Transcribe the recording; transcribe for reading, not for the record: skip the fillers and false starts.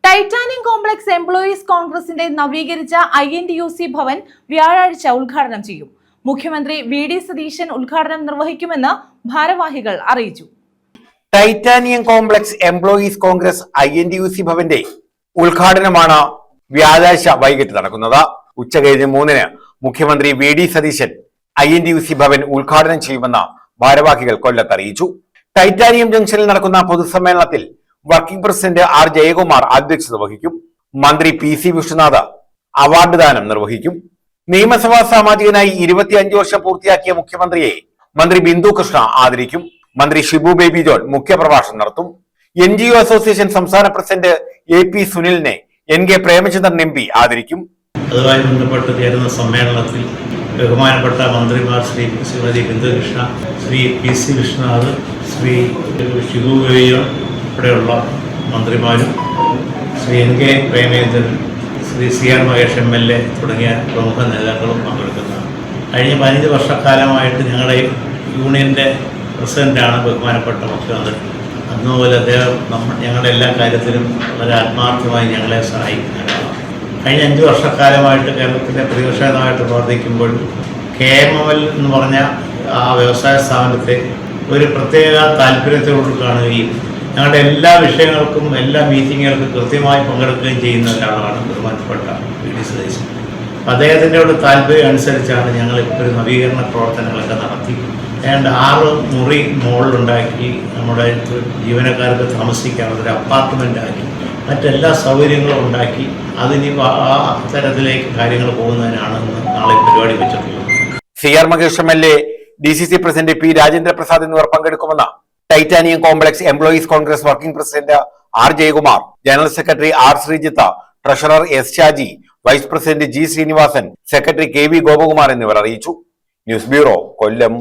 Titanium complex employees കോൺഗ്രസിന്റെ നവീകരിച്ച INTUC Bhavan വ്യാഴാഴ്ച ഉദ്ഘാടനം ചെയ്യും. മുഖ്യമന്ത്രി VD സതീശൻ ഉദ്ഘാടനം നിർവഹിക്കുമെന്ന് ഭാരവാഹികൾ അറിയിച്ചു. Titanium complex employees Congress INTUC ഭവന്റെ ഉദ്ഘാടനമാണ് വ്യാഴാഴ്ച വൈകിട്ട് നടക്കുന്നത്. ഉച്ചകഴിഞ്ഞ് 3-ന് മുഖ്യമന്ത്രി VD സതീശൻ INTUC ഭവൻ ഉദ്ഘാടനം ചെയ്യുമെന്ന് ഭാരവാഹികൾ കൊല്ലത്ത് അറിയിച്ചു. ടൈറ്റാനിയം ജംഗ്ഷനിൽ നടക്കുന്ന പൊതുസമ്മേളനത്തിൽ വർക്കിംഗ് പ്രസിഡന്റ് R ജയകുമാർ അധ്യക്ഷത വഹിക്കും. മന്ത്രി PC വിഷ്ണുനാഥ് അവാർഡ് ദാനം നിർവഹിക്കും. നിയമസഭാ സാമാജികനായി 25 വർഷം പൂർത്തിയാക്കിയ മുഖ്യമന്ത്രിയെ മന്ത്രി ബിന്ദു കൃഷ്ണ ആദരിക്കും. മന്ത്രി ഷിബു ബേബി ജോൺ മുഖ്യപ്രഭാഷണം നടത്തും. NGO അസോസിയേഷൻ സംസ്ഥാന president AP സുനിലിനെ NK Premachandran MP ആദരിക്കും. അതുമായി ബന്ധപ്പെട്ട് ചേരുന്ന സമ്മേളനത്തിൽ ബഹുമാനപ്പെട്ട മന്ത്രിമാർ Shrimati Bindu Krishna, Shri PC Vishnunath, Shri Shibu baby John ഉൾപ്പെടെയുള്ള മന്ത്രിമാരും, Shri NK Premachandran, Shri CR Mahesh MLA തുടങ്ങിയ പ്രമുഖ നേതാക്കളും പങ്കെടുക്കുന്നതാണ്. കഴിഞ്ഞ 15 വർഷക്കാലമായിട്ട് ഞങ്ങളുടെ യൂണിയൻ്റെ പ്രസിഡന്റാണ് ബഹുമാനപ്പെട്ട മുഖ്യമന്ത്രി. അതുപോലെ അദ്ദേഹം ഞങ്ങളുടെ എല്ലാ കാര്യത്തിലും വളരെ ആത്മാർത്ഥമായി ഞങ്ങളെ സഹായിക്കുന്നതാണ്. കഴിഞ്ഞ 5 വർഷക്കാലമായിട്ട് കേരളത്തിലെ പ്രതിപക്ഷ നേതാവായിട്ട് പ്രവർത്തിക്കുമ്പോൾ KMML എന്ന് പറഞ്ഞ ആ വ്യവസായ സ്ഥാപനത്തെ ഒരു പ്രത്യേക താല്പര്യത്തോട് കാണുകയും ഞങ്ങളുടെ എല്ലാ വിഷയങ്ങൾക്കും എല്ലാ മീറ്റിങ്ങുകൾക്കും കൃത്യമായി പങ്കെടുക്കുകയും ചെയ്യുന്ന ഒരാളാണ് ബഹുമാനപ്പെട്ട VD സതീശൻ. അദ്ദേഹത്തിൻ്റെ ഒരു താല്പര്യം അനുസരിച്ചാണ് ഞങ്ങൾ ഇപ്പോൾ ഒരു നവീകരണ പ്രവർത്തനങ്ങളൊക്കെ നടത്തി. ഏതാണ്ട് 6 മുറി മോളിലുണ്ടാക്കി നമ്മുടെ ജീവനക്കാർക്ക് താമസിക്കാനുള്ള ഒരു അപ്പാർട്ട്മെൻ്റ് ആക്കി മറ്റെല്ലാ സൗകര്യങ്ങളും ഉണ്ടാക്കി അതിന് ആ തരത്തിലേക്ക് കാര്യങ്ങൾ പോകുന്നതിനാണ് നാളെ പരിപാടി വെച്ചിട്ടുള്ളത്. CR Mahesh MLA, DCC president P Rajendra Prasad എന്നിവർ പങ്കെടുക്കുമെന്ന് titanium complex employees congress working president R Jayakumar, general secretary R Sreejith, treasurer S Shaji, vice president G Srinivasan, secretary KV Gopakumar എന്നിവർ അറിയിച്ചു. ന്യൂസ് ബ്യൂറോ, കൊല്ലം.